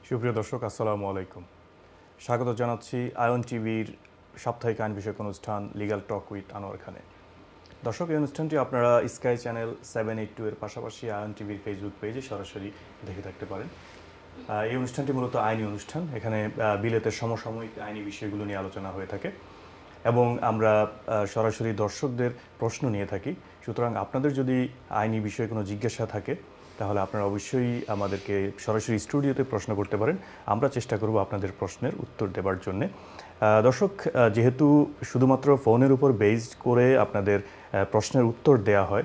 সুপ্রিয় দর্শক, আসসালামু আলাইকুম। স্বাগত জানাচ্ছি আয়ন টিভির সাপ্তাহিক আইন বিষয়ক অনুষ্ঠান লিগ্যাল টক উইথ আনোয়ার খানে। দর্শক, এই অনুষ্ঠানটি আপনারা স্কাই চ্যানেল 782 এর পাশাপাশি আয়ন টিভির ফেসবুক পেজে সরাসরি দেখে থাকতে পারেন। এই অনুষ্ঠানটি মূলত আইনি অনুষ্ঠান। এখানে বিলেতের সমসাময়িক আইনি বিষয়গুলো নিয়ে আলোচনা হয়ে থাকে এবং আমরা সরাসরি দর্শকদের প্রশ্ন নিয়ে থাকি। সুতরাং আপনাদের যদি আইনি বিষয়ে কোনো জিজ্ঞাসা থাকে তাহলে আপনারা অবশ্যই আমাদেরকে সরাসরি স্টুডিওতে প্রশ্ন করতে পারেন। আমরা চেষ্টা করব আপনাদের প্রশ্নের উত্তর দেওয়ার জন্যে। দর্শক, যেহেতু শুধুমাত্র ফোনের উপর বেসড করে আপনাদের প্রশ্নের উত্তর দেওয়া হয়,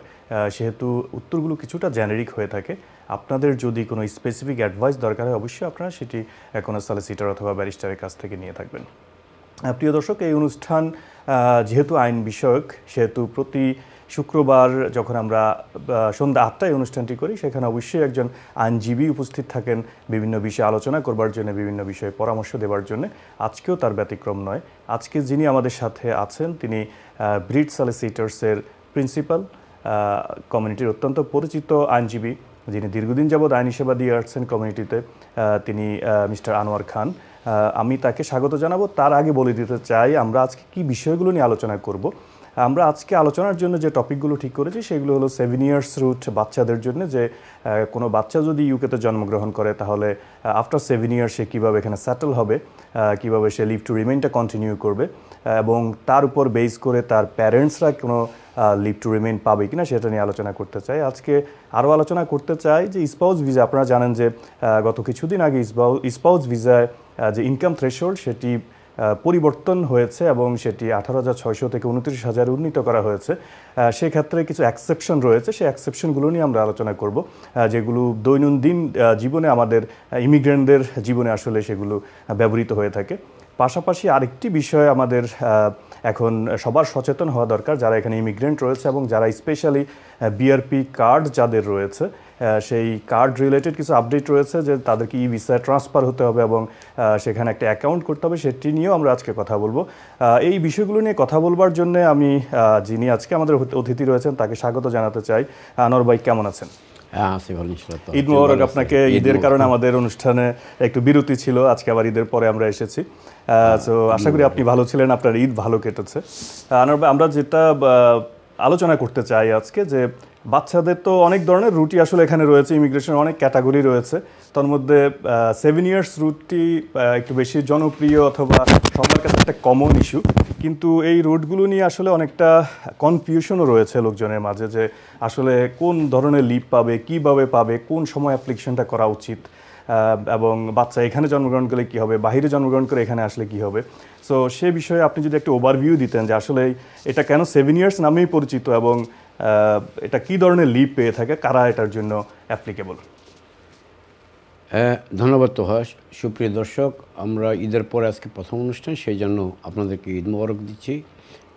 সেহেতু উত্তরগুলো কিছুটা জেনেরিক হয়ে থাকে। আপনাদের যদি কোনো স্পেসিফিক অ্যাডভাইস দরকার হয় অবশ্যই আপনারা সেটি কোনো সলিসিটর অথবা ব্যারিস্টারের কাছ থেকে নিয়ে থাকবেন। প্রিয় দর্শক, এই অনুষ্ঠান যেহেতু আইন বিষয়ক, সেহেতু প্রতি শুক্রবার যখন আমরা সন্ধ্যা 8টায় অনুষ্ঠানটি করি, সেখানে অবশ্যই একজন আইনজীবী উপস্থিত থাকেন বিভিন্ন বিষয়ে আলোচনা করবার জন্য, বিভিন্ন বিষয়ে পরামর্শ দেওয়ার জন্য। আজকেও তার ব্যতিক্রম নয়। আজকে যিনি আমাদের সাথে আছেন তিনি ব্রিড সলিসিটরসের প্রিন্সিপাল, কমিউনিটির অত্যন্ত পরিচিত আইনজীবী, যিনি দীর্ঘদিন যাবৎ আইনি সেবা দিয়ে আসছেন কমিউনিটিতে। তিনি মিস্টার আনোয়ার খান। আমি তাকে স্বাগত জানাবো। তার আগে বলে দিতে চাই আমরা আজকে কী বিষয়গুলো নিয়ে আলোচনা করব। আমরা আজকে আলোচনার জন্য যে টপিকগুলো ঠিক করেছি সেগুলো হলো 7 ইয়ার্স রুট বাচ্চাদের জন্য, যে কোনো বাচ্চা যদি ইউকেতে জন্মগ্রহণ করে তাহলে আফটার 7 ইয়ার্স সে কীভাবে এখানে সেটেল হবে, কীভাবে সে লিভ টু রিমেইনটা কন্টিনিউ করবে এবং তার উপর বেস করে তার প্যারেন্টসরা কোনো লিভ টু রিমেইন পাবে কিনা সেটা নিয়ে আলোচনা করতে চাই। আজকে আরও আলোচনা করতে চাই যে স্পাউস ভিসা। আপনারা জানেন যে গত কিছুদিন আগে স্পাউস ভিসায় যে ইনকাম থ্রেশহোল্ড সেটি পরিবর্তন হয়েছে এবং সেটি 18,600 থেকে 29,000 উন্নীত করা হয়েছে। সেক্ষেত্রে কিছু এক্সেপশন রয়েছে, সেই এক্সেপশনগুলো নিয়ে আমরা আলোচনা করব, যেগুলো দৈনন্দিন জীবনে আমাদের ইমিগ্রেন্টদের জীবনে আসলে সেগুলো ব্যবহৃত হয়ে থাকে। পাশাপাশি আরেকটি বিষয় আমাদের এখন সবার সচেতন হওয়া দরকার, যারা এখানে ইমিগ্রেন্ট রয়েছে এবং যারা স্পেশালি বিআরপি কার্ড যাদের রয়েছে, সেই কার্ড রিলেটেড কিছু আপডেট রয়েছে যে তাদেরকে ই ভিসায় ট্রান্সফার হতে হবে এবং সেখানে একটা অ্যাকাউন্ট করতে হবে। সেটি নিয়েও আমরা আজকে কথা বলবো। এই বিষয়গুলো নিয়ে কথা বলবার জন্য আমি যিনি আজকে আমাদের অতিথি রয়েছেন তাকে স্বাগত জানাতে চাই। আনোয়ার ভাই, কেমন আছেন? ঈদ মোবারক আপনাকে। ঈদের কারণে আমাদের অনুষ্ঠানে একটু বিরতি ছিল, আজকে আবার ঈদের পরে আমরা এসেছি। তো আশা করি আপনি ভালো ছিলেন, আপনার ঈদ ভালো কেটেছে। আনোয়ার ভাই, আমরা যেটা আলোচনা করতে চাই আজকে, যে বাচ্চাদের তো অনেক ধরনের রুটই আসলে এখানে রয়েছে, ইমিগ্রেশনের অনেক ক্যাটাগরি রয়েছে। তার মধ্যে 7 ইয়ার্স রুটটি একটু বেশি জনপ্রিয় অথবা সবার কাছে একটা কমন ইস্যু, কিন্তু এই রুটগুলো নিয়ে আসলে অনেকটা কনফিউশনও রয়েছে লোকজনের মাঝে, যে আসলে কোন ধরনের লিভ পাবে, কীভাবে পাবে, কোন সময় অ্যাপ্লিকেশনটা করা উচিত, এবং বাচ্চা এখানে জন্মগ্রহণ করলে কী হবে, বাইরে জন্মগ্রহণ করে এখানে আসলে কী হবে। সো সে বিষয়ে আপনি যদি একটা ওভারভিউ দিতেন যে আসলে এটা কেন 7 ইয়ার্স নামেই পরিচিত এবং এটা কী ধরনের লিভ পেয়ে থাকে, কারা এটার জন্য অ্যাপ্লিকেবল। ধন্যবাদ তোহাস। সুপ্রিয় দর্শক, আমরা ঈদের পরে আজকে প্রথম অনুষ্ঠান, সেই জন্য আপনাদেরকে ঈদ মোবারক দিচ্ছি,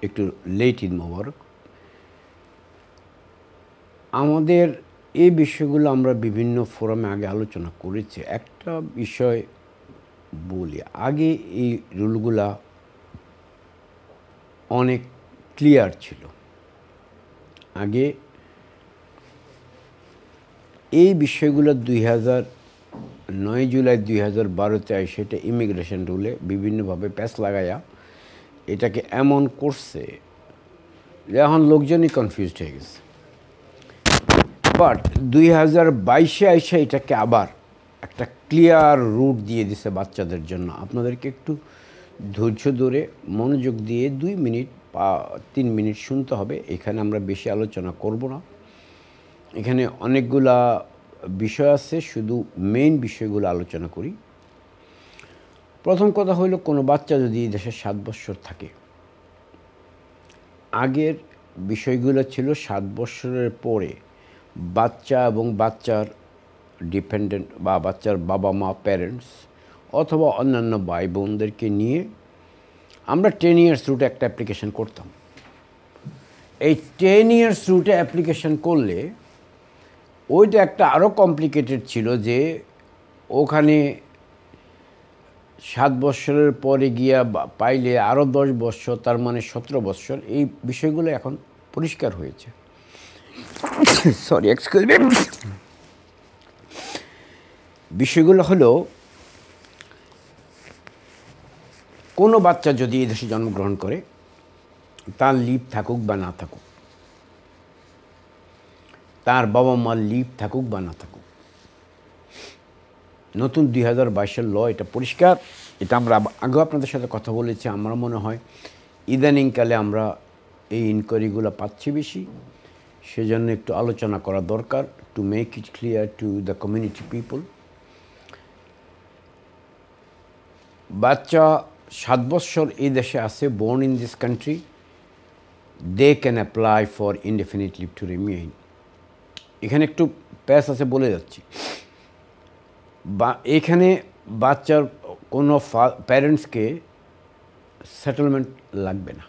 একটু লেট ঈদ মোবারক। আমাদের এই বিষয়গুলো আমরা বিভিন্ন ফোরামে আগে আলোচনা করেছি। একটা বিষয় বলি, আগে এই রুলগুলা অনেক ক্লিয়ার ছিল। আগে এই বিষয়গুলো 9 জুলাই 2012-তে আসে সেটা ইমিগ্রেশন রুলে বিভিন্নভাবে প্যাচ লাগাইয়া এটাকে এমন করছে যে এখন লোকজনই কনফিউজড হয়ে গেছে। বাট 2022-এ আইসা এটাকে আবার একটা ক্লিয়ার রুট দিয়ে দিছে বাচ্চাদের জন্য। আপনাদেরকে একটু ধৈর্য ধরে মনোযোগ দিয়ে 2 মিনিট বা 3 মিনিট শুনতে হবে। এখানে আমরা বেশি আলোচনা করব না, এখানে অনেকগুলা বিষয় আছে, শুধু মেইন বিষয়গুলো আলোচনা করি। প্রথম কথা হইল, কোনো বাচ্চা যদি দেশে 7 বছর থাকে, আগের বিষয়গুলো ছিল 7 বছরের পরে বাচ্চা এবং বাচ্চার ডিপেন্ডেন্ট বা বাচ্চার বাবা মা প্যারেন্টস অথবা অন্যান্য ভাই বোনদেরকে নিয়ে আমরা 10 ইয়ার্স রুটে একটা অ্যাপ্লিকেশন করতাম। এই 10 ইয়ার্স রুটে অ্যাপ্লিকেশন করলে ওইটা একটা আরও কমপ্লিকেটেড ছিল, যে ওখানে 7 বছরের পরে গিয়া পাইলে আরও 10 বছর, তার মানে 17 বছর। এই বিষয়গুলো এখন পরিষ্কার হয়েছে। সরি এক্সকিউজ মি, বিষয়গুলো হলো কোনো বাচ্চা যদি এই দেশে জন্মগ্রহণ করে তার লিভ থাকুক বা না থাকুক, তার বাবা মার লিভ থাকুক বা না থাকুক, নতুন 2022-এর ল এটা পরিষ্কার। এটা আমরা আগেও আপনাদের সাথে কথা বলেছি। আমার মনে হয় ইদানিংকালে আমরা এই ইনকোয়ারিগুলো পাচ্ছি বেশি, সেজন্য একটু আলোচনা করা দরকার, to make it clear to the community people. বাচ্চা 7 বৎসর এই দেশে আছে, born in this country, they can apply for indefinite leave to remain. এখানে একটু প্যাস আছে বলে যাচ্ছি, বা এখানে বাচ্চার কোনো প্যারেন্টসকে সেটেলমেন্ট লাগবে না,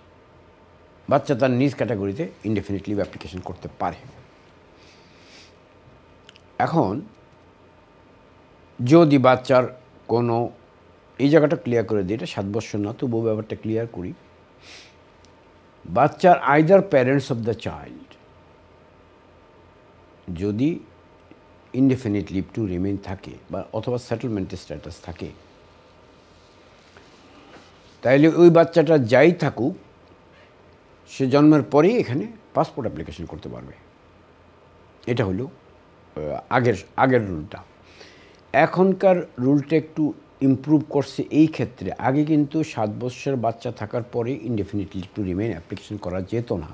বাচ্চা তার নিজ ক্যাটাগরিতে ইনডেফিনিট লিভ অ্যাপ্লিকেশন করতে পারে। এখন যদি বাচ্চার কোনো, এই জায়গাটা ক্লিয়ার করে দিই, এটা 7 বৎসর না, তবুও ব্যাপারটা ক্লিয়ার করি। বাচ্চার either parents of the child যদি ইনডেফিনিট লিভ টু রিমেইন থাকে বা অথবা সেটেলমেন্টের স্ট্যাটাস থাকে, তাইলে ওই বাচ্চাটা যাই থাকুক, সে জন্মের পরেই এখানে পাসপোর্ট অ্যাপ্লিকেশন করতে পারবে। এটা হলো আগের রুলটা। এখনকার রুলটা একটু ইমপ্রুভ করছে এই ক্ষেত্রে। আগে কিন্তু 7 বৎসর বাচ্চা থাকার পরে indefinite leave to remain application করা যেত না,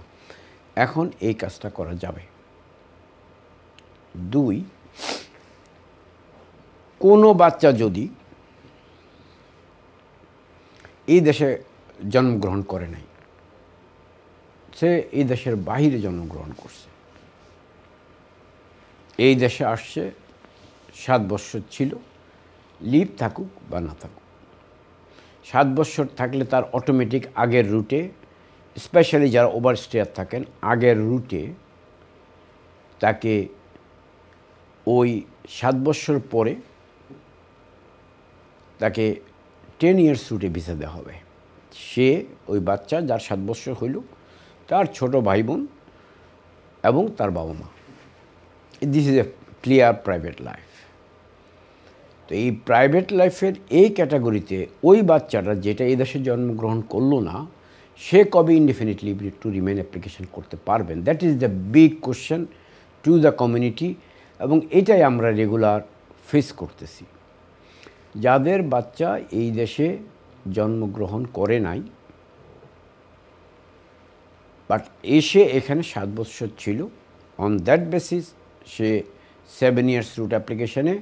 এখন এই কাজটা করা যাবে। 2, কোনো বাচ্চা যদি এই দেশে জন্মগ্রহণ করে নাই, সে এই দেশের বাহিরে জন্মগ্রহণ করছে, এই দেশে আসছে, 7 বৎসর ছিল, লিভ থাকুক বা না থাকুক, 7 বৎসর থাকলে তার অটোমেটিক আগের রুটে, স্পেশালি যারা ওভারস্টেয়ার থাকেন, আগের রুটে তাকে ওই 7 বৎসর পরে তাকে 10 ইয়ার্স রুটে ভিসা দেওয়া হবে। সে ওই বাচ্চা যার 7 বৎসর হইল, তার ছোট ভাই বোন এবং তার বাবা মা, this is A clear private life. তো এই প্রাইভেট লাইফের এই ক্যাটাগরিতে ওই বাচ্চাটা যেটা এই দেশে জন্মগ্রহণ করলো না, সে কবে indefinite leave to remain application করতে পারবেন? That is the big question to the community, এবং এটাই আমরা রেগুলার ফেস করতেছি। যাদের বাচ্চা এই দেশে জন্মগ্রহণ করে নাই, বাট এসে এখানে 7 বৎসর ছিল, on that basis say 7 years root অ্যাপ্লিকেশনে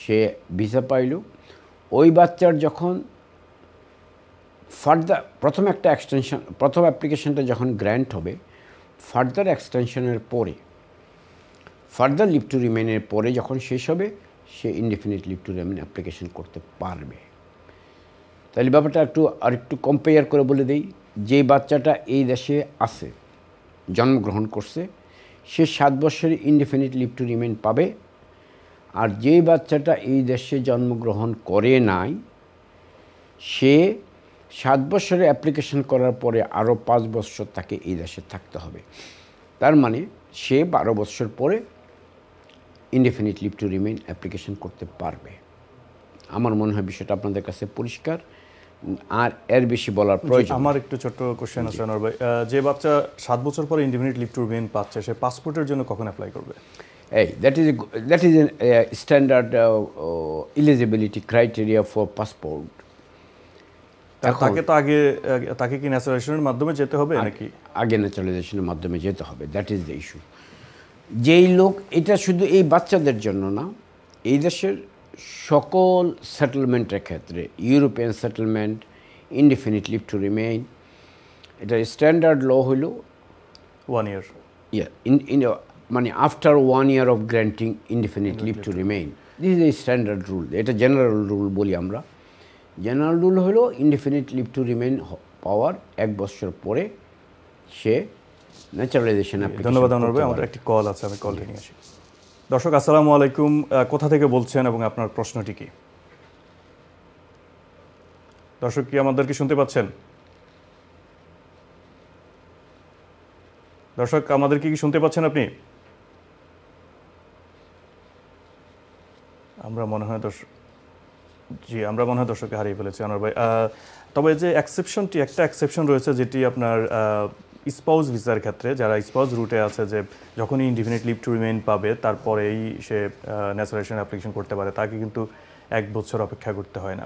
সে ভিসা পাইল। ওই বাচ্চার যখন ফার্দার প্রথম একটা এক্সটেনশন, প্রথম অ্যাপ্লিকেশনটা যখন গ্র্যান্ট হবে, ফার্দার এক্সটেনশনের পরে, ফার্দার লিভ টু রিমেইনের পরে যখন শেষ হবে, সে indefinite leave to remain application করতে পারবে। তাহলে ব্যাপারটা আরেকটু কম্পেয়ার করে বলে দিই, যে বাচ্চাটা এই দেশে আছে, জন্মগ্রহণ করছে, সে 7 বছরের ইনডেফিনিট লিভ টু রিমেইন পাবে। আর যেই বাচ্চাটা এই দেশে জন্মগ্রহণ করে নাই, সে 7 বছরে অ্যাপ্লিকেশন করার পরে আরও 5 বছর তাকে এই দেশে থাকতে হবে। তার মানে সে 12 বছর পরে indefinite leave to remain application করতে পারবে। আমার মনে হয় বিষয়টা আপনাদের কাছে পরিষ্কার, আর এর বেশি বলার প্রয়োজন। আমার একটু ছোট্ট কোশ্চেন আছে আনোয়ার ভাই, যে বাচ্চা 7 বছর পরে ইনডেফিনিট লিভ টু রিমেইন পাচ্ছে, সে পাসপোর্টের জন্য কখন অ্যাপ্লাই করবে? That is standard eligibility criteria for passport. তাকে তো তাকে কি ন্যাচারালাইজেশনের মাধ্যমে যেতে হবে নাকি? আগে ন্যাচারালাইজেশনের মাধ্যমে যেতে হবে, দ্যাট ইজ দ্য ইস্যু। যেই লোক, এটা শুধু এই বাচ্চাদের জন্য না, এই দেশের সকল সেটেলমেন্টের ক্ষেত্রে, European settlement, indefinite leave to remain, এটা স্ট্যান্ডার্ড ল হইল 1 ইয়ার। মানে after 1 year of granting indefinite leave to remain, this is a standard rule. এটা জেনারেল রুল বলি আমরা। জেনারেল রুল হলো ইনডেফিনিট লিভ টু রিমেইন পাওয়ার 1 বছর পরে সে ন্যাচারালাইজেশন অ্যাপ্লিকেশন। ধন্যবাদ আনোয়ার ভাই, আমাদের একটি কল আছে, আমি কলটা নিয়ে আসি। দর্শক আসসালামু আলাইকুম, কোথা থেকে বলছেন এবং আপনার প্রশ্নটি কি? দর্শক কি আমাদেরকে শুনতে পাচ্ছেন? দর্শক আমাদেরকে কি শুনতে পাচ্ছেন আপনি? আমরা মনে হয় দর্শককে হারিয়ে ফেলেছি আনোয়ার ভাই। তবে যে একটা এক্সেপশন রয়েছে যেটি আপনার স্পাউস ভিসার ক্ষেত্রে, যারা স্পাউস রুটে আছে, যে যখনই ইনডিফিনিট লিভ টু রিমেইন পাবে তারপরেই সে ন্যাচারালাইজেশন অ্যাপ্লিকেশন করতে পারে, তাকে কিন্তু 1 বছর অপেক্ষা করতে হয় না।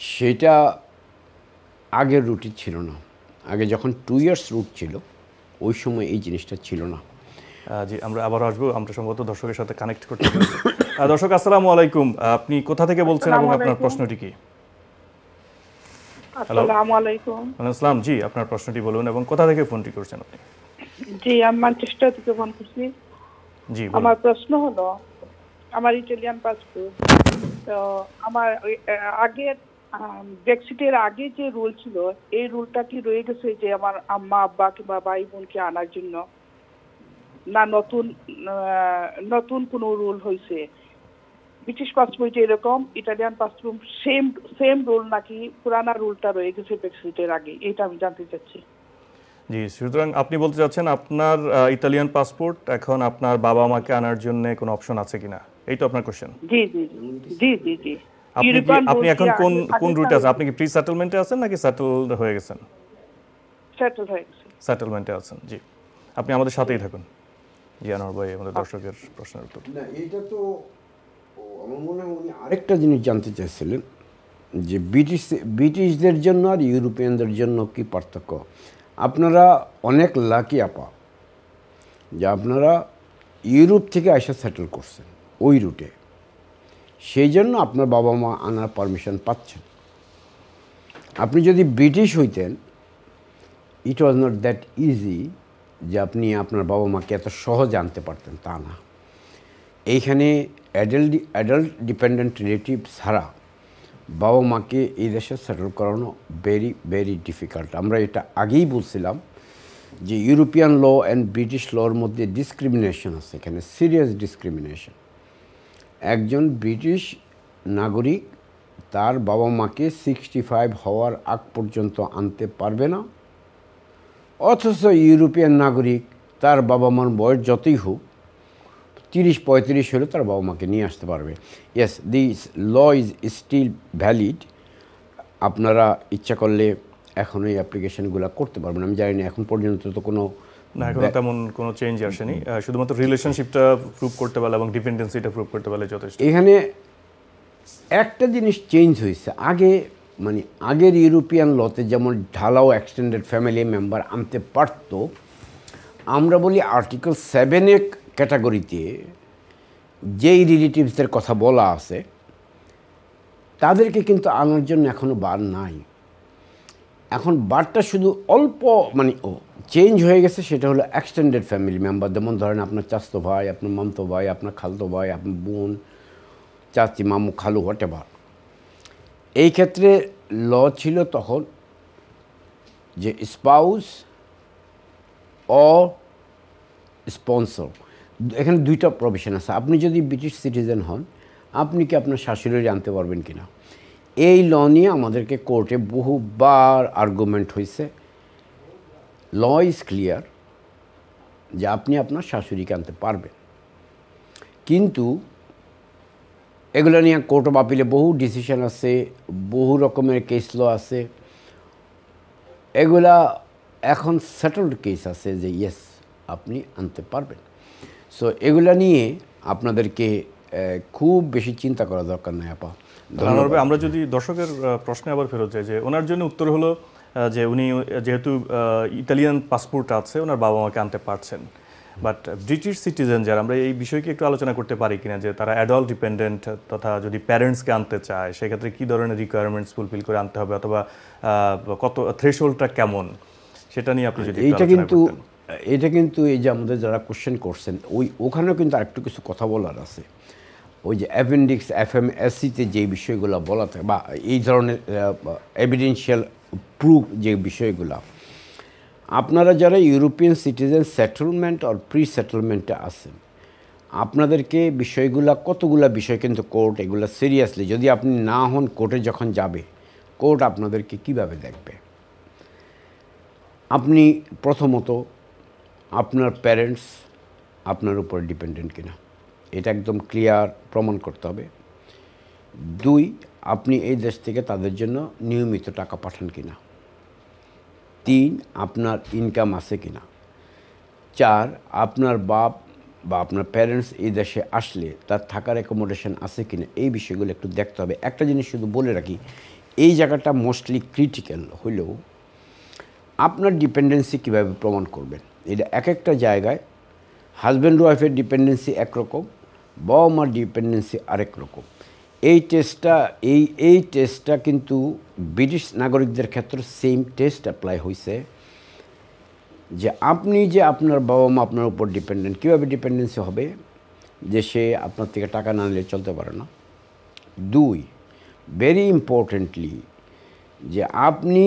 সেটা আগের রুটই ছিল না। আগে যখন 2 ইয়ার্স রুট ছিল ওই সময় এই জিনিসটা ছিল না। জি, আমরা আবারও আসবো। আমরা সম্ভবত দর্শকের সাথে কানেক্ট করতে পেরেছি। দর্শক আসসালামু আলাইকুম, আপনি কোথা থেকে বলছেন এবং আপনার প্রশ্নটি কি? আসসালামু আলাইকুম। আসসালাম, জি আপনার প্রশ্নটি বলুন এবং কোথা থেকে ফোনটি করছেন আপনি? জি, আমি ম্যানচেস্টার থেকে ফোন করছি। জি, আমার প্রশ্ন হলো, আমার ইটালিয়ান পাসপোর্ট, তো আমার আগের ব্রেক্সিটের আগে যে রুল ছিল এই রুলটা কি রয়ে গেছে যে আমার আম্মা আব্বা কিংবা ভাই বোনকে আনার জন্য, না নতুন কোনো রুল হয়েছে? ব্রিটিশ পাসপোর্টে এরকম, ইটালিয়ান পাসপোর্ট সেম রুল নাকি পুরানা রুলটা রয়ে গেছে ব্রেক্সিটের আগে, এটা আমি জানতে চাচ্ছি। জি, সুতরাং আপনি বলতে চাচ্ছেন আপনার ইতালিয়ান পাসপোর্ট এখন আপনার বাবা মাকে আনার জন্য কোনো অপশন আছে কিনা, এই তো আপনার কোশ্চেন? জি জি জি জি জি। আপনি এখন কোন রুটে আছেন? আপনি কি প্রি সেটেলমেন্টে আছেন নাকি সেটেলড হয়ে গেছেন? সেটেল হয়ে গেছে। সেটেলমেন্টে আছেন, জি। আপনি আমাদের সাথেই থাকুন। জি আনোয়ার ভাই, আমাদের দর্শকের প্রশ্নের উত্তর। না, এটা তো আমার মনে হয় উনি আরেকটা জিনিস জানতে চাইছিলেন যে ব্রিটিশদের জন্য আর ইউরোপিয়ানদের জন্য কি পার্থক্য। আপনারা অনেক লাকি আপা যে আপনারা ইউরোপ থেকে এসে সেটেল করছেন ওই রুটে, সেই জন্য আপনার বাবা মা আনার পারমিশন পাচ্ছেন। আপনি যদি ব্রিটিশ হইতেন, ইট ওয়াজ নট দ্যাট ইজি যে আপনি আপনার বাবা মাকে এত সহজে আনতে পারতেন, তা না। এইখানে অ্যাডাল্ট ডিপেন্ডেন্ট রিলেটিভ ছাড়া বাবা মাকে এই দেশে সেটেল করানো ভেরি ভেরি ডিফিকাল্ট। আমরা এটা আগেই বলছিলাম যে ইউরোপিয়ান ল অ্যান্ড ব্রিটিশ লর মধ্যে ডিসক্রিমিনেশন আছে, এখানে সিরিয়াস ডিসক্রিমিনেশন। একজন ব্রিটিশ নাগরিক তার বাবা মাকে 65 হওয়ার আগ পর্যন্ত আনতে পারবে না, অথচ ইউরোপিয়ান নাগরিক তার বাবা মার বয়স যতই হোক 30-35 হলে তার বাবা মাকে নিয়ে আসতে পারবে। Yes, this law is still valid. আপনারা ইচ্ছা করলে এখন এই অ্যাপ্লিকেশনগুলো করতে পারবেন। আমি জানি না এখন পর্যন্ত তো কোনো না, এখনো তেমন কোনো চেঞ্জ আসেনি। শুধুমাত্র রিলেশনশিপটা প্রুভ করতে পারলে এবং ডিপেন্ডেন্সিটা প্রুভ করতে পারলে যথেষ্ট। এখানে একটা জিনিস চেঞ্জ হয়েছে। আগে মানে আগের ইউরোপিয়ান লতে যেমন ঢালাও এক্সটেন্ডেড ফ্যামিলি মেম্বার আনতে পারত, আমরা বলি আর্টিকেল 7 ক্যাটাগরিতে যেই রিলেটিভসদের কথা বলা আছে তাদেরকে কিন্তু আনার জন্য এখনও বার নাই। এখন বারটা শুধু অল্প মানে চেঞ্জ হয়ে গেছে, সেটা হলো এক্সটেন্ডেড ফ্যামিলি মেম্বার। যেমন ধরেন আপনার চাচতো ভাই, আপনার মামতো ভাই, আপনার খালতো ভাই, আপনার বোন, চাচি, মামু, খালু, হোয়াটএভার। এই ক্ষেত্রে ল ছিল তখন যে স্পাউস অ স্পন্সর, এখানে 2টা প্রভিশন আছে। আপনি যদি ব্রিটিশ সিটিজেন হন, আপনি কি আপনার শাশুড়ি আনতে পারবেন কি না, এই ল নিয়ে আমাদেরকে কোর্টে বহুবার আর্গুমেন্ট হয়েছে। ল ইজ ক্লিয়ার যে আপনি আপনার শাশুড়িকে আনতে পারবেন, কিন্তু এগুলো নিয়ে কোর্ট অফ আপিলে বহু ডিসিশন আছে, বহু রকমের কেস ল আছে। এগুলা এখন সেটেলড কেস আছে যে ইয়েস আপনি আনতে পারবেন। সো এগুলা নিয়ে আপনাদেরকে খুব বেশি চিন্তা করা দরকার নাই আপা। আমরা যদি দর্শকের প্রশ্নে আবার ফেরত যাই, যে ওনার জন্য উত্তর হলো যে উনি যেহেতু ইতালিয়ান পাসপোর্ট আছে, ওনার বাবা মাকে আনতে পারছেন। বাট ব্রিটিশ সিটিজেন যারা, আমরা এই বিষয়কে একটু আলোচনা করতে পারি কিনা, যে তারা অ্যাডাল্ট ডিপেন্ডেন্ট তথা যদি প্যারেন্টসকে আনতে চায়, সেক্ষেত্রে কী ধরনের রিকোয়ারমেন্টস ফুলফিল করে আনতে হবে, অথবা কত থ্রেশহোল্ডটা কেমন, সেটা নিয়ে আপনি যদি এটা কিন্তু এই যে আমাদের যারা কোশ্চেন করছেন ওখানেও কিন্তু আরেকটু কিছু কথা বলার আছে। ওই যে অ্যাপেন্ডিক্স FMSCতে যে বিষয়গুলো বলা থাকে বা এই ধরনের এভিডেন্সিয়াল প্রুফ যে বিষয়গুলো, আপনারা যারা ইউরোপিয়ান সিটিজেন সেটেলমেন্ট আর প্রি সেটেলমেন্টে আছেন, আপনাদেরকে বিষয়গুলো কতগুলো বিষয় কিন্তু কোর্ট এগুলো সিরিয়াসলি, যদি আপনি না হন কোর্টে যখন যাবে, কোর্ট আপনাদেরকে কিভাবে দেখবে। আপনি প্রথমত আপনার প্যারেন্টস আপনার উপর ডিপেন্ডেন্ট কিনা, এটা একদম ক্লিয়ার প্রমাণ করতে হবে। 2, আপনি এই দেশ থেকে তাদের জন্য নিয়মিত টাকা পাঠান কিনা। 3, আপনার ইনকাম আছে কিনা। 4, আপনার বাপ বা আপনার প্যারেন্টস এই দেশে আসলে তার থাকার অ্যাকোমোডেশন আছে কিনা, এই বিষয়গুলো একটু দেখতে হবে। একটা জিনিস শুধু বলে রাখি, এই জায়গাটা মোস্টলি ক্রিটিক্যাল হলেও আপনার ডিপেন্ডেন্সি কীভাবে প্রমাণ করবেন, এটা এক একটা জায়গায় হাজব্যান্ড ওয়াইফের ডিপেন্ডেন্সি একরকম, বাবা মার ডিপেন্ডেন্সি আরেক রকম। এই টেস্টটা কিন্তু ব্রিটিশ নাগরিকদের ক্ষেত্রে সেম টেস্ট অ্যাপ্লাই হয়েছে, যে আপনি যে আপনার বাবা মা আপনার উপর ডিপেন্ডেন্ট, কীভাবে ডিপেন্ডেন্সি হবে, যে সে আপনার থেকে টাকা না নিলে চলতে পারে না। 2, ভেরি ইম্পর্টেন্টলি, যে আপনি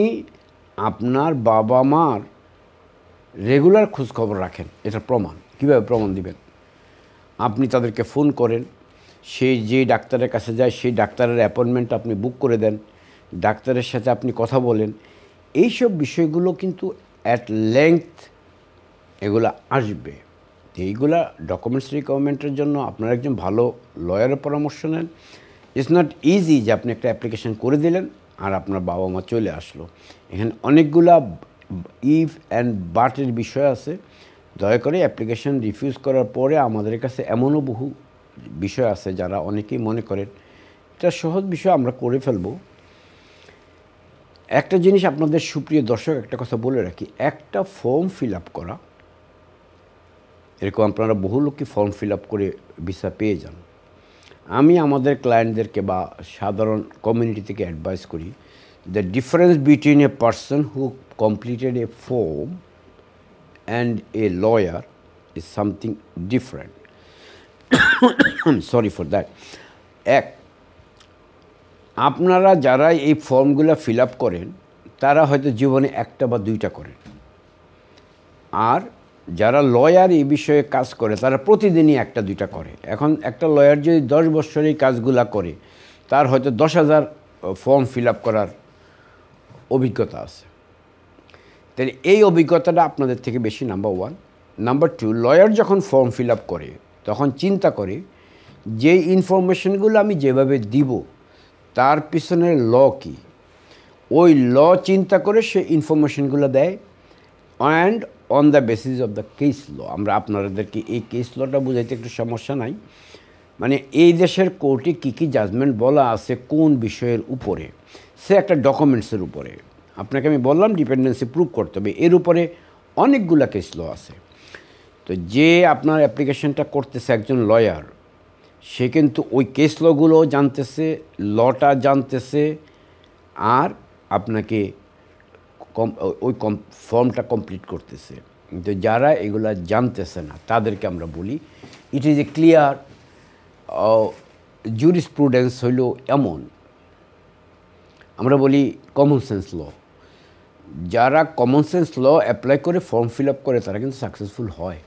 আপনার বাবা মার রেগুলার খোঁজখবর রাখেন, এটা প্রমাণ। কীভাবে প্রমাণ দিবেন? আপনি তাদেরকে ফোন করেন, সেই যে ডাক্তারের কাছে যায় সেই ডাক্তারের অ্যাপয়েন্টমেন্ট আপনি বুক করে দেন, ডাক্তারের সাথে আপনি কথা বলেন। এইসব বিষয়গুলো কিন্তু অ্যাট লেংথ এগুলো আসবে। এইগুলা ডকুমেন্টস রিকোয়ারমেন্টের জন্য আপনারা একজন ভালো লয়ারের পরামর্শ নেন। ইটস নট ইজি যে আপনি একটা অ্যাপ্লিকেশন করে দিলেন আর আপনার বাবা মা চলে আসলো। এখানে অনেকগুলা ইফ অ্যান্ড বাটের বিষয় আছে। দয়া করে অ্যাপ্লিকেশন রিফিউজ করার পরে আমাদের কাছে এমনও বহু বিষয় আছে যারা অনেকেই মনে করেন এটা সহজ বিষয়, আমরা করে ফেলবো। একটা জিনিস আপনাদের সুপ্রিয় দর্শক একটা কথা বলে রাখি, একটা ফর্ম ফিল আপ করা, এরকম আপনারা বহু লোকই ফর্ম ফিল আপ করে ভিসা পেয়ে যান। আমি আমাদের ক্লায়েন্টদেরকে বা সাধারণ কমিউনিটি থেকে অ্যাডভাইস করি, the difference between a person who completed A form and a lawyer is something different. Sorry for that. আপনারা যারা এই ফর্মগুলো ফিল আপ করেন তারা হয়তো জীবনে একটা বা দুইটা করেন, আর যারা লয়ার এই বিষয়ে কাজ করে তারা প্রতিদিনই একটা দুইটা করে। এখন একটা লয়ার যদি 10 বছর এই কাজগুলা করে, তার হয়তো 10,000 ফর্ম ফিল আপ করার অভিজ্ঞতা আছে। তাহলে এই অভিজ্ঞতাটা আপনাদের থেকে বেশি, নাম্বার 1। নাম্বার 2, লয়ার যখন ফর্ম ফিল আপ করে তখন চিন্তা করে যে ইনফরমেশনগুলো আমি যেভাবে দিব তার পিছনের ল কী, ওই ল চিন্তা করে সে ইনফরমেশনগুলো দেয়, and on the basis of the case law. আমরা আপনাদেরকে এই কেস লটা বুঝাইতে একটু সমস্যা নাই, মানে এই দেশের কোর্টে কী কী জাজমেন্ট বলা আছে কোন বিষয়ের উপরে, সে একটা ডকুমেন্টসের উপরে। আপনাকে আমি বললাম ডিপেন্ডেন্সি প্রুভ করতে হবে, এর উপরে অনেকগুলা কেস ল আছে। তো যে আপনার অ্যাপ্লিকেশনটা করতেছে একজন লয়ার, সে কিন্তু ওই কেস লগুলো জানতেছে, লটা জানতেছে, আর আপনাকে ওই ফর্মটা কমপ্লিট করতেছে। কিন্তু যারা এগুলা জানতেছে না তাদেরকে আমরা বলি ইট ইজ এ ক্লিয়ার জুরিসপ্রুডেন্স হইল এমন, আমরা বলি কমন সেন্স ল। যারা কমন সেন্স ল অ্যাপ্লাই করে ফর্ম ফিল আপ করে তারা কিন্তু সাকসেসফুল হয়,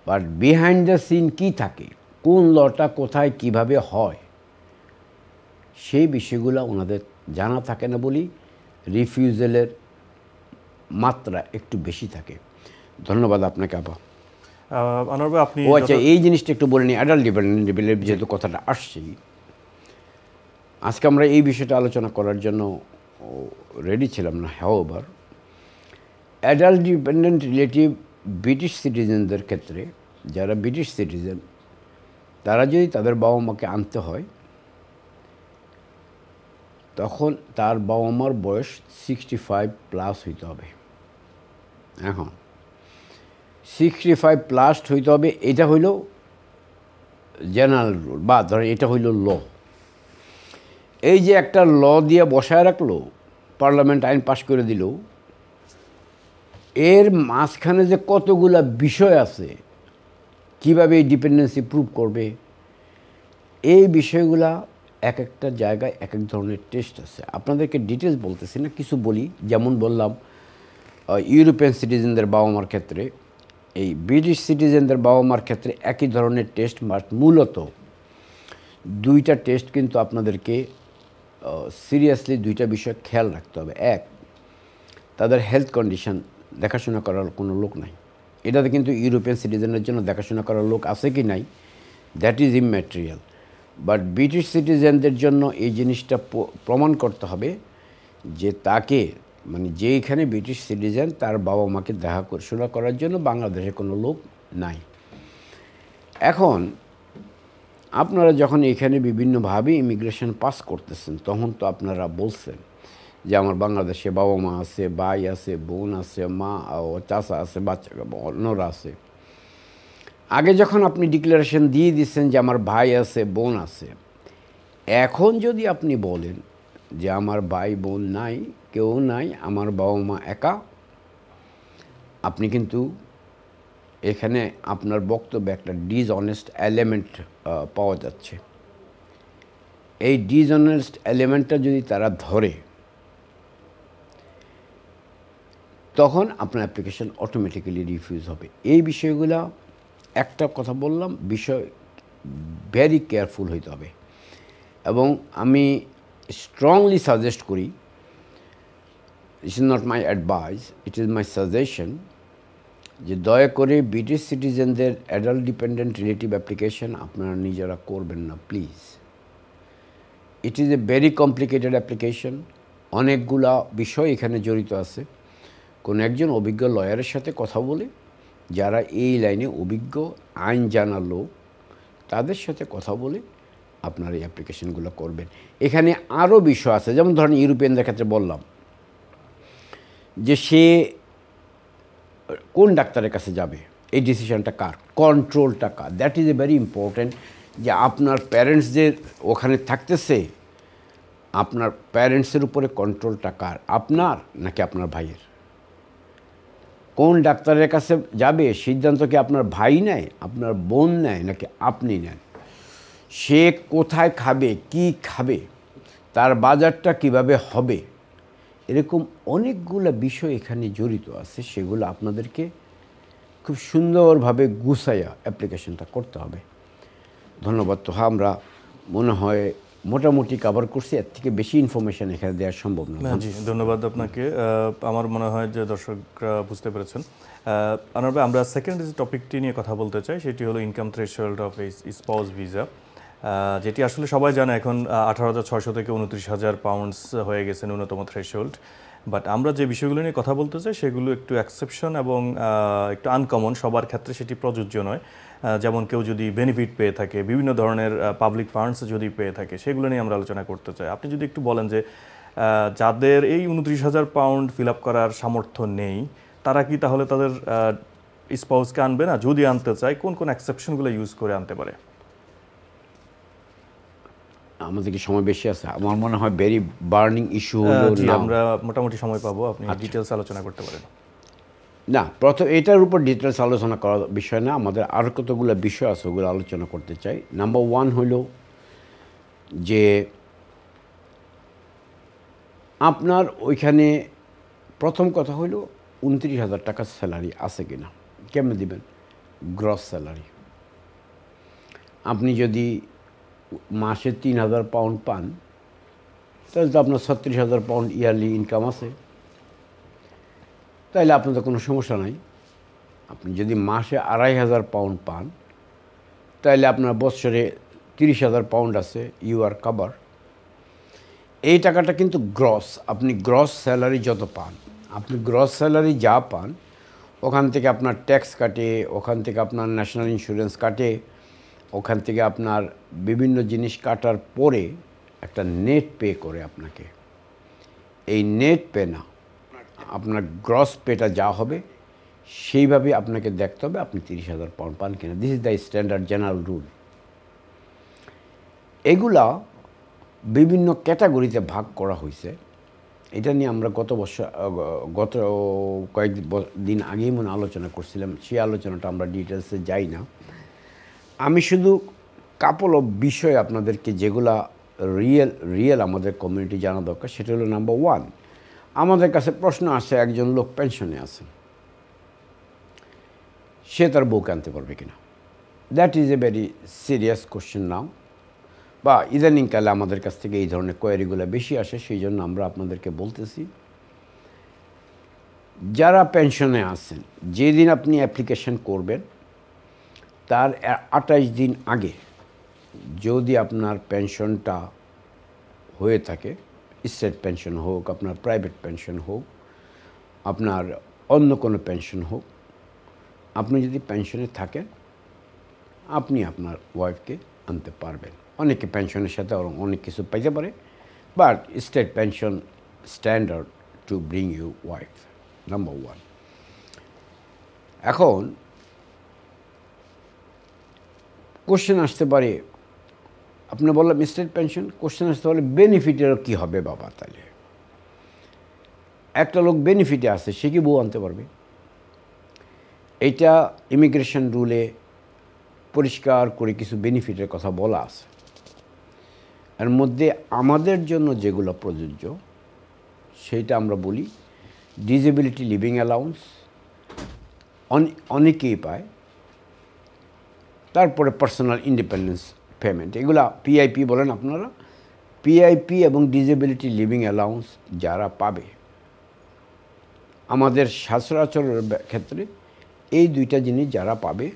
বাট বিহাইন্ড দ্য সিন কী থাকে, কোন লটা কোথায় কিভাবে হয়, সেই বিষয়গুলো ওনাদের জানা থাকে না বলি রিফিউজালের মাত্রা একটু বেশি থাকে। ধন্যবাদ আপনাকে আপা। আনোয়ার ভাই, আপনি আচ্ছা, এই জিনিসটা একটু বলে নিই, অ্যাডাল্ট ডিপেন্ডেন্ট যেহেতু কথাটা আসছেই, আজকে আমরা এই বিষয়টা আলোচনা করার জন্য রেডি ছিলাম না। However, adult dependent relative British সিটিজেনদের ক্ষেত্রে, যারা ব্রিটিশ সিটিজেন তারা যদি তাদের বাবা মাকে আনতে হয় তখন তার বাবা মার বয়স 65+ হইতে হবে। এখন 65+ হইতে হবে, এটা হইল জেনারেল রুল, বা ধরেন এটা হইল ল। এই যে একটা ল দিয়ে বসায় রাখলো, পার্লামেন্ট আইন পাশ করে দিল, এর মাঝখানে যে কতগুলা বিষয় আছে, কিভাবে এই ডিপেন্ডেন্সি প্রুভ করবে, এই বিষয়গুলা এক একটা জায়গায় এক এক ধরনের টেস্ট আছে। আপনাদেরকে ডিটেলস বলতেছি না, কিছু বলি। যেমন বললাম ইউরোপিয়ান সিটিজেনদের বাবা মার ক্ষেত্রে, এই ব্রিটিশ সিটিজেনদের বাবা মার ক্ষেত্রে একই ধরনের টেস্ট, মূলত দুইটা টেস্ট কিন্তু আপনাদেরকে সিরিয়াসলি দুইটা বিষয় খেয়াল রাখতে হবে। এক, তাদের হেলথ কন্ডিশন দেখাশোনা করার কোনো লোক নাই, এটাতে কিন্তু ইউরোপিয়ান সিটিজেনের জন্য দেখাশোনা করার লোক আছে কি নাই, that is immaterial. But British সিটিজেনদের জন্য এই জিনিসটা প্রমাণ করতে হবে যে তাকে, মানে যেইখানে ব্রিটিশ সিটিজেন তার বাবা মাকে দেখাশোনা করার জন্য বাংলাদেশে কোনো লোক নাই। এখন আপনারা যখন এখানে বিভিন্নভাবে ইমিগ্রেশন পাস করতেছেন, তখন তো আপনারা বলছেন যে আমার বাংলাদেশে বাবা মা আছে, ভাই আছে, বোন আছে, মা ও চাচা আছে, বাচ্চা অন্যরা আছে। আগে যখন আপনি ডিক্লারেশন দিয়ে দিচ্ছেন যে আমার ভাই আছে, বোন আছে, এখন যদি আপনি বলেন যে আমার ভাই বোন নাই, কেউ নাই, আমার বাবা মা একা, আপনি কিন্তু এখানে আপনার বক্তব্যে একটা ডিসঅনেস্ট এলিমেন্ট পাওয়া যাচ্ছে। এই ডিসঅনেস্ট এলিমেন্টটা যদি তারা ধরে, তখন আপনার অ্যাপ্লিকেশন অটোমেটিক্যালি রিফিউজ হবে। এই বিষয়গুলো একটা কথা বললাম, বিষয় ভেরি কেয়ারফুল হইতে হবে। এবং আমি স্ট্রংলি সাজেস্ট করি, it's not my advice, it is my suggestion, যে দয়া করে ব্রিটিশ সিটিজেনদের অ্যাডাল্ট ডিপেন্ডেন্ট রিলেটিভ অ্যাপ্লিকেশন আপনারা নিজেরা করবেন না please. It is a very complicated application, অনেকগুলা বিষয় এখানে জড়িত আছে। কোনো একজন অভিজ্ঞ লয়ারের সাথে কথা বলে, যারা এই লাইনে অভিজ্ঞ আইন জানা লোক, তাদের সাথে কথা বলে আপনারা এই অ্যাপ্লিকেশনগুলো করবেন। এখানে আরও বিষয় আছে, যেমন ধরেন ইউরোপিয়ানদের ক্ষেত্রে বললাম যে সে কোন ডাক্তারের কাছে যাবে, এই ডিসিশনটা কার, কন্ট্রোলটা কার, that is a very important. যে আপনার প্যারেন্টস যে ওখানে থাকতেছে, আপনার প্যারেন্টসের উপরে কন্ট্রোলটা কার, আপনার নাকি আপনার ভাইয়ের? কোন ডাক্তারের কাছে যাবে সিদ্ধান্ত কি আপনার ভাই নেয়, আপনার বোন নেয়, নাকি আপনি নেন? সে কোথায় খাবে, কি খাবে, তার বাজারটা কিভাবে হবে, এরকম অনেকগুলো বিষয় এখানে জড়িত আছে। সেগুলো আপনাদেরকে খুব সুন্দরভাবে গুছাইয়া অ্যাপ্লিকেশনটা করতে হবে। ধন্যবাদ। তো আমরা মনে হয় মোটামুটি কভার করছি, এর থেকে বেশি ইনফরমেশন এখানে দেওয়া সম্ভব না। জি, ধন্যবাদ আপনাকে। আমার মনে হয় যে দর্শকরা বুঝতে পেরেছেন। আনোয়ার ভাই, আমরা সেকেন্ড যে টপিকটি নিয়ে কথা বলতে চাই, সেটি হলো income threshold of spouse visa, যেটি আসলে সবাই জানে এখন 18,600 থেকে 29,000 পাউন্ডস হয়ে গেছে ন্যূনতম থ্রেশহোল্ড। বাট আমরা যে বিষয়গুলো নিয়ে কথা বলতে চাই সেগুলো একটু এক্সেপশন এবং একটু আনকমন, সবার ক্ষেত্রে সেটি প্রযোজ্য নয়। যেমন কেউ যদি বেনিফিট পেয়ে থাকে, বিভিন্ন ধরনের পাবলিক ফান্ডস যদি পেয়ে থাকে, সেগুলো নিয়ে আমরা আলোচনা করতে চাই। আপনি যদি একটু বলেন যে যাদের এই 29,000 পাউন্ড ফিল আপ করার সামর্থ্য নেই, তারা কি তাহলে তাদের স্পাউসকে আনবে না? যদি আনতে চায়, কোন কোন এক্সেপশনগুলো ইউজ করে আনতে পারে? আমাদের কি সময় বেশি আছে? আমার মনে হয় ভেরি বার্নিং ইস্যু হলো না। আমরা মোটামুটি সময় পাবো, আপনি ডিটেলস আলোচনা করতে পারেন। না, প্রথম এটার উপর ডিটেলস আলোচনা করার বিষয় না, আমাদের আরও কতগুলো বিষয় আছে, ওগুলো আলোচনা করতে চাই। নাম্বার ওয়ান হলো যে আপনার ওইখানে প্রথম কথা হলো 29,000 টাকা স্যালারি আছে কি না, কেমনে দিবেন? Gross salary. আপনি যদি মাসে 3,000 পাউন্ড পান, তাহলে তো আপনার 36,000 পাউন্ড ইয়ারলি ইনকাম আছে, তাহলে আপনার তো কোনো সমস্যা নাই। আপনি যদি মাসে 2,500 পাউন্ড পান, তাহলে আপনার বছরে 30,000 পাউন্ড আছে, ইউ আর কাভার। এই টাকাটা কিন্তু গ্রস, আপনি গ্রস স্যালারি যত পান, আপনি গ্রস স্যালারি যা পান, ওখান থেকে আপনার ট্যাক্স কাটে, ওখান থেকে আপনার ন্যাশনাল ইন্স্যুরেন্স কাটে, ওখান থেকে আপনার বিভিন্ন জিনিস কাটার পরে একটা নেট পে করে আপনাকে। এই নেট পে না, আপনার গ্রস পেটা যা হবে সেইভাবে আপনাকে দেখতে হবে আপনি 30,000 পাউন্ড পান কিনা। This is the standard general rule. এগুলা বিভিন্ন ক্যাটাগরিতে ভাগ করা হয়েছে। এটা নিয়ে আমরা গত কয়েকদিন আগেই মনে আলোচনা করছিলাম, সেই আলোচনাটা আমরা ডিটেলসে যাই না। আমি শুধু কাপল অফ বিষয় আপনাদেরকে যেগুলা রিয়েল আমাদের কমিউনিটি জানা দরকার, সেটা হলো নাম্বার ওয়ান, আমাদের কাছে প্রশ্ন আসে, একজন লোক পেনশনে আছে, সে তার বউকে আনতে পারবে কিনা? That is a very serious question now, বা ইদানিংকালে আমাদের কাছ থেকে এই ধরনের কোয়ারিগুলো বেশি আসে, সেই জন্য আমরা আপনাদেরকে বলতেছি যারা পেনশনে আছেন, যেদিন আপনি অ্যাপ্লিকেশন করবেন তার 28 দিন আগে যদি আপনার পেনশনটা হয়ে থাকে, স্টেট পেনশন হোক, আপনার প্রাইভেট পেনশন হোক, আপনার অন্য কোনো পেনশন হোক, আপনি যদি পেনশনে থাকেন আপনি আপনার ওয়াইফকে আনতে পারবেন। অনেকে পেনশনের সাথে অনেক কিছু পাইতে পারে, but state pension standard to bring you wife, number 1। এখন কোশ্চেন আসতে পারে, আপনি বললাম স্টেট পেনশন, কোশ্চেন আসতে পারে বেনিফিটেরও কী হবে বাবা? তাহলে একটা লোক বেনিফিটে আছে, সে কি বউ আনতে পারবে? এইটা ইমিগ্রেশন রুলে পরিষ্কার করে কিছু বেনিফিটের কথা বলা আছে। এর মধ্যে আমাদের জন্য যেগুলো প্রযোজ্য সেইটা আমরা বলি ডিসেবিলিটি লিভিং অ্যালাউন্স, অনেকেই পায়। তারপরে পার্সোনাল ইন্ডিপেন্ডেন্স পেমেন্ট, এগুলা পিআইপি বলেন আপনারা। পিআইপি এবং ডিসেবিলিটি লিভিং অ্যালাউন্স যারা পাবে, আমাদের সচরাচরের ক্ষেত্রে এই দুইটা জিনিস যারা পাবে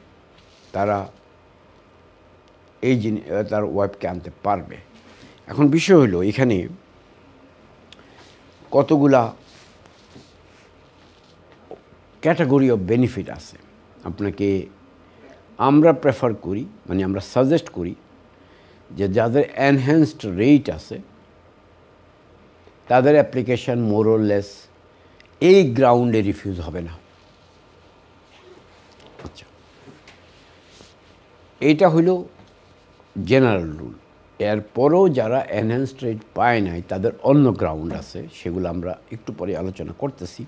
তারা এই জিনিস তার ওয়াইফকে আনতে পারবে। এখন বিষয় হলো এখানে কতগুলা ক্যাটাগরি অফ বেনিফিট আছে। আপনাকে আমরা প্রেফার করি, মানে আমরা সাজেস্ট করি যে যাদের এনহ্যান্সড রেট আছে তাদের অ্যাপ্লিকেশান মোরলেস এই গ্রাউন্ডে রিফিউজ হবে না। আচ্ছা, এইটা হইল জেনারেল রুল। এরপরেও যারা এনহ্যান্সড রেট পায় নাই তাদের অন্য গ্রাউন্ড আছে, সেগুলো আমরা একটু পরে আলোচনা করতেছি।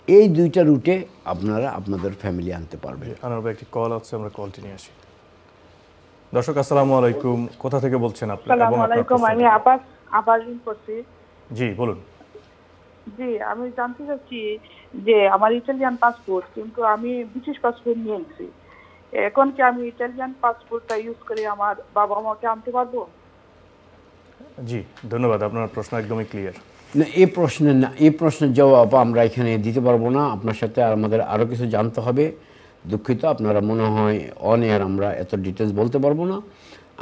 এই দুইটা রুটে আপনারা আপনাদের ফ্যামিলি আনতে পারবেন। আনোয়ার ভাই, একটি কল আছে, আমরা কলটি নিয়ে আসি। দর্শক আসসালামু আলাইকুম, কোথা থেকে বলছেন আপনি? আসসালামু আলাইকুম, আমি আবার করছি। জি বলুন। জি, আমি জানতে চাচ্ছি যে আমার ইটালিয়ান পাসপোর্ট, কিন্তু আমি ব্রিটিশ পাসপোর্ট নিয়েছি। এখন কি আমি ইটালিয়ান পাসপোর্টটা ইউজ করে আমার বাবা মাকে আনতে পারবো? জি ধন্যবাদ, আপনার প্রশ্ন একদমই ক্লিয়ার। না, এই প্রশ্নের জবাব আমরা এখানে দিতে পারবো না। আপনার সাথে আমাদের আরও কিছু জানতে হবে। দুঃখিত, আপনারা মনে হয় অন এয়ার আমরা এত ডিটেলস বলতে পারবো না।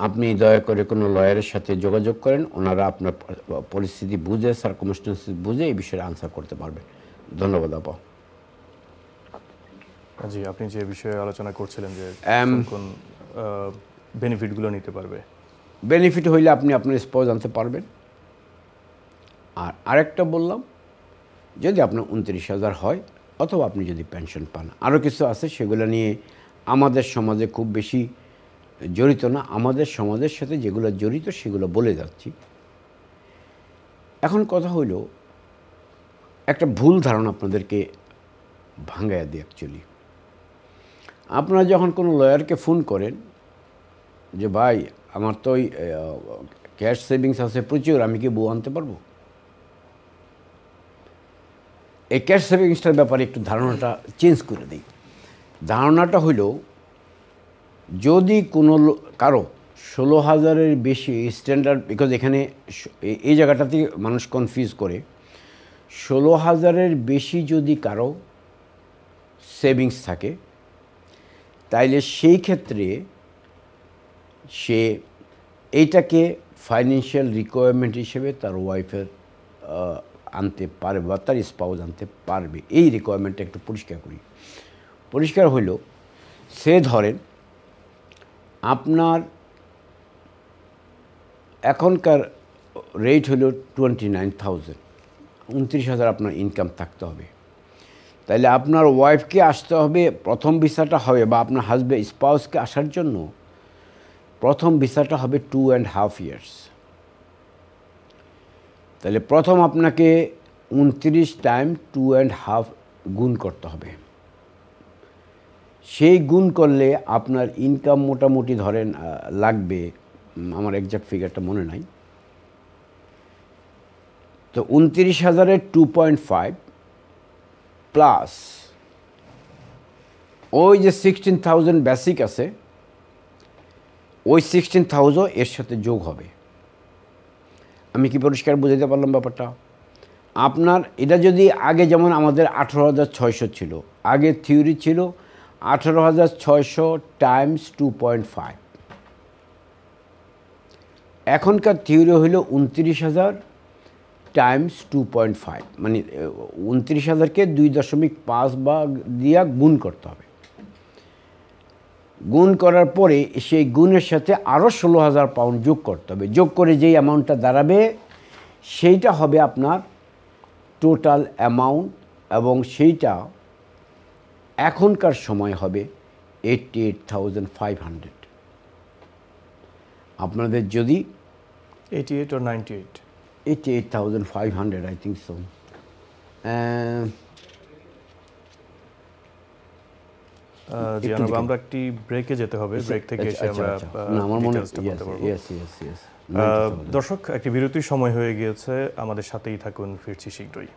আপনি দয়া করে কোনো লয়ারের সাথে যোগাযোগ করেন, ওনারা আপনার পরিস্থিতি বুঝে, সার্কামস্টেন্সেস বুঝে এই বিষয়ে আনসার করতে পারবেন। ধন্যবাদ আপা। জি, আপনি যে বিষয়ে আলোচনা করছিলেন যে কোন বেনিফিটগুলো নিতে পারবে। বেনিফিট হইলে আপনি আপনার স্পাউস আনতে পারবেন। আর আরেকটা বললাম, যদি আপনার 29,000 হয় অথবা আপনি যদি পেনশন পান। আরও কিছু আছে, সেগুলো নিয়ে আমাদের সমাজে খুব বেশি জড়িত না। আমাদের সমাজের সাথে যেগুলো জড়িত সেগুলো বলে যাচ্ছি। এখন কথা হইল, একটা ভুল ধারণা আপনাদেরকে ভাঙাইয়া দিই। অ্যাকচুয়ালি আপনারা যখন কোনো লয়ারকে ফোন করেন যে ভাই আমার তো ওই ক্যাশ সেভিংস আছে প্রচুর, আমি কি বউ আনতে পারবো? এই ক্যাশ সেভিংসটার ব্যাপারে একটু ধারণাটা চেঞ্জ করে দিই। ধারণাটা হইল, যদি কোনো কারো 16,000-এর বেশি স্ট্যান্ডার্ড, বিকজ এখানে এই জায়গাটাতে মানুষ কনফিউজ করে, 16,000-এর বেশি যদি কারো সেভিংস থাকে তাইলে সেই ক্ষেত্রে সে এইটাকে ফাইন্যান্সিয়াল রিকোয়ারমেন্ট হিসেবে তার ওয়াইফের আনতে পারবে বা তার স্পাউস আনতে পারবে। এই রিকোয়ারমেন্টটা একটু পরিষ্কার করি। পরিষ্কার হইল, সে ধরেন আপনার এখনকার রেট হলো 29,000, 29,000 আপনার ইনকাম থাকতে হবে। তাইলে আপনার ওয়াইফকে আসতে হবে, প্রথম ভিসাটা হবে, বা আপনার হাজব্যান্ড স্পাউসকে আসার জন্য প্রথম ভিসাটা হবে 2.5 years। তাহলে প্রথম আপনাকে 29 টাইম 2.5 গুণ করতে হবে। সেই গুণ করলে আপনার ইনকাম মোটামুটি ধরেন লাগবে, আমার এক্সাক্ট ফিগারটা মনে নাই, তো 29,000-এর 2.5 প্লাস ওই যে 16,000 বেসিক আছে, ওই 16,000 এর সাথে যোগ হবে। আমি কি পরিষ্কার বুঝাতে পারলাম ব্যাপারটা? আপনার এটা যদি আগে যেমন আমাদের 18,600 ছিল, আগে থিওরি ছিল 18,600 টাইমস 2.5, এখনকার থিওরি হলো 29,000 টাইমস 2.5, মানে 29,000কে 2.5 বা দিয়া গুণ করতে হবে। গুণ করার পরে সেই গুণের সাথে আরও 16,000 পাউন্ড যোগ করতে হবে। যোগ করে যেই অ্যামাউন্টটা দাঁড়াবে সেইটা হবে আপনার টোটাল অ্যামাউন্ট, এবং সেইটা এখনকার সময় হবে 88,500। আপনাদের যদি 88 or 98? 88,500, I think so. জি একটু আনোয়ার, দেখুন। আমরা একটি ব্রেকে যেতে হবে, ব্রেক থেকে এসে আমরা না, আমার মনে ডিটেইলসটা বলতে পারবো। ইয়েস। দর্শক, একটি বিরতির সময় হয়ে গিয়েছে, আমাদের সাথেই থাকুন, ফিরছি শীঘ্রই।